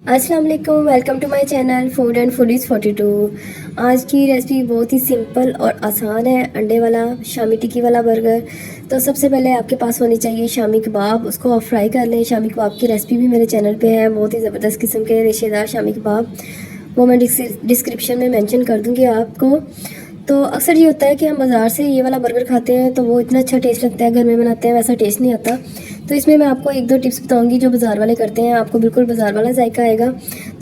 अस्सलाम वालेकुम, welcome to my channel food and foodies 42। आज की रेसिपी बहुत ही सिंपल और आसान है, अंडे वाला शामी टिक्की वाला बर्गर। तो सबसे पहले आपके पास होनी चाहिए शामी कबाब, उसको आप फ्राई कर लें। शामी कबाब की रेसिपी भी मेरे चैनल पे है, बहुत ही ज़बरदस्त किस्म के रेशेदार शामी कबाब, वो मैं डिस्क्रिप्शन में मेंशन कर दूँगी आपको। तो अक्सर ये होता है कि हम बाज़ार से ये वाला बर्गर खाते हैं तो वो इतना अच्छा टेस्ट लगता है, घर में बनाते हैं वैसा टेस्ट नहीं आता। तो इसमें मैं आपको एक दो टिप्स बताऊंगी जो बाज़ार वाले करते हैं, आपको बिल्कुल बाज़ार वाला जायका आएगा।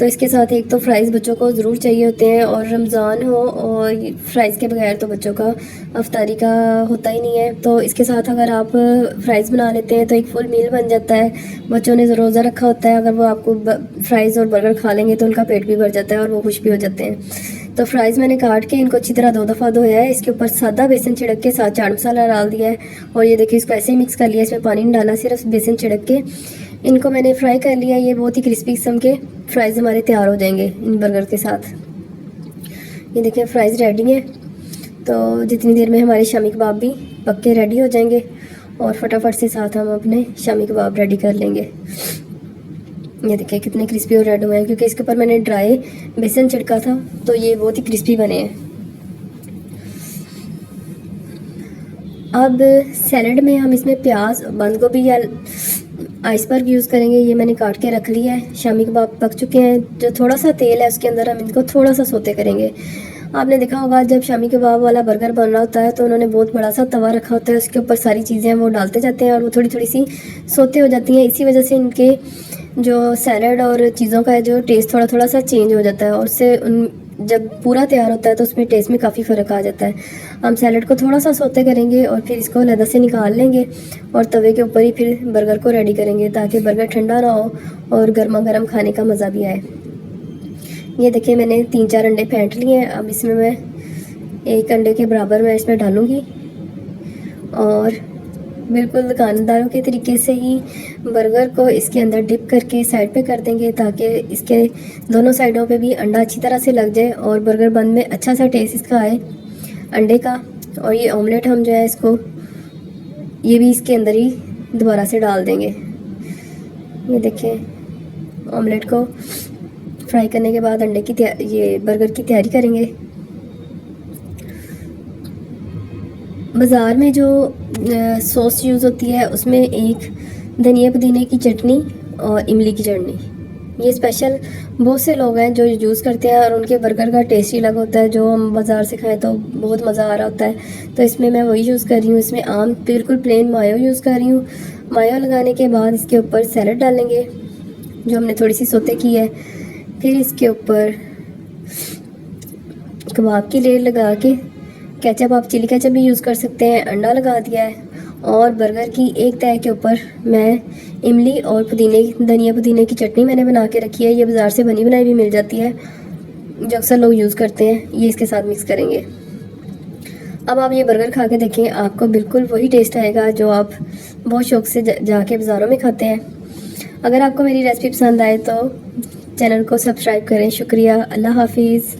तो इसके साथ एक तो फ्राइज़ बच्चों को ज़रूर चाहिए होते हैं, और रमज़ान हो और फ्राइज़ के बगैर तो बच्चों का अफ्तारी का होता ही नहीं है। तो इसके साथ अगर आप फ्राइज़ बना लेते हैं तो एक फुल मील बन जाता है। बच्चों ने रोज़ा रखा होता है, अगर वो आपको फ्राइज़ और बर्गर खा लेंगे तो उनका पेट भी भर जाता है और वो खुश भी हो जाते हैं। तो फ्राइज़ मैंने काट के इनको अच्छी तरह 2 दफ़ा धोया है। इसके ऊपर सादा बेसन छिड़क के साथ चाट मसाला डाल दिया है, और ये देखिए इसको ऐसे ही मिक्स कर लिया, इसमें पानी नहीं डाला, सिर्फ बेसन छिड़क के इनको मैंने फ्राई कर लिया। ये बहुत ही क्रिस्पी किस्म के फ्राइज़ हमारे तैयार हो जाएंगे इन बर्गर के साथ। ये देखिए फ्राइज़ रेडी है। तो जितनी देर में हमारे शामी कबाब भी पक्के रेडी हो जाएंगे, और फटाफट से साथ हम अपने शामी कबाब रेडी कर लेंगे। ये देखिए कितने क्रिस्पी और रेड हुए हैं, क्योंकि इसके ऊपर मैंने ड्राई बेसन छिड़का था, तो ये बहुत ही क्रिस्पी बने हैं। अब सैलड में हम इसमें प्याज, बंद गोभी या आइसबर्ग यूज़ करेंगे। ये मैंने काट के रख लिया है। शामी कबाब पक चुके हैं, जो थोड़ा सा तेल है उसके अंदर हम इनको थोड़ा सा सोते करेंगे। आपने देखा होगा जब शामी कबाब वाला बर्गर बन रहा होता है तो उन्होंने बहुत बड़ा सा तवा रखा होता है, उसके ऊपर सारी चीज़ें वो डालते जाते हैं और वो थोड़ी थोड़ी सी सोते हो जाती हैं। इसी वजह से इनके जो सैलड और चीज़ों का जो टेस्ट थोड़ा थोड़ा सा चेंज हो जाता है, और उससे उन जब पूरा तैयार होता है तो उसमें टेस्ट में काफ़ी फ़र्क आ जाता है। हम सैलड को थोड़ा सा सोते करेंगे और फिर इसको अलग से निकाल लेंगे, और तवे के ऊपर ही फिर बर्गर को रेडी करेंगे, ताकि बर्गर ठंडा ना हो और गर्मा गर्म खाने का मज़ा भी आए। ये देखिए मैंने 3-4 अंडे फेंट लिए हैं। अब इसमें मैं 1 अंडे के बराबर मैं इसमें डालूँगी, और बिल्कुल दुकानदारों के तरीके से ही बर्गर को इसके अंदर डिप करके साइड पे कर देंगे, ताकि इसके दोनों साइडों पे भी अंडा अच्छी तरह से लग जाए और बर्गर बन में अच्छा सा टेस्ट इसका आए अंडे का। और ये ऑमलेट हम जो है इसको ये भी इसके अंदर ही दोबारा से डाल देंगे। ये देखें ऑमलेट को फ्राई करने के बाद अंडे की ये बर्गर की तैयारी करेंगे। बाज़ार में जो सॉस यूज़ होती है उसमें एक धनिया पुदीने की चटनी और इमली की चटनी, ये स्पेशल बहुत से लोग हैं जो यूज़ करते हैं, और उनके बर्गर का टेस्ट ही अलग होता है। जो हम बाज़ार से खाएं तो बहुत मज़ा आ रहा होता है, तो इसमें मैं वही यूज़ कर रही हूँ। इसमें आम बिल्कुल प्लेन मायो यूज़ कर रही हूँ। मायो लगाने के बाद इसके ऊपर सैलड डालेंगे जो हमने थोड़ी सी सोते की है। फिर इसके ऊपर कबाब की लेयर लगा के केचप, आप चिली केचप भी यूज़ कर सकते हैं, अंडा लगा दिया है। और बर्गर की एक तह के ऊपर मैं इमली और धनिया पुदीने की चटनी मैंने बना के रखी है। ये बाज़ार से बनी बनाई भी मिल जाती है, जो अक्सर लोग यूज़ करते हैं। ये इसके साथ मिक्स करेंगे। अब आप ये बर्गर खा के देखें, आपको बिल्कुल वही टेस्ट आएगा जो आप बहुत शौक़ से जाके बाज़ारों में खाते हैं। अगर आपको मेरी रेसिपी पसंद आए तो चैनल को सब्सक्राइब करें। शुक्रिया। अल्लाह हाफिज़।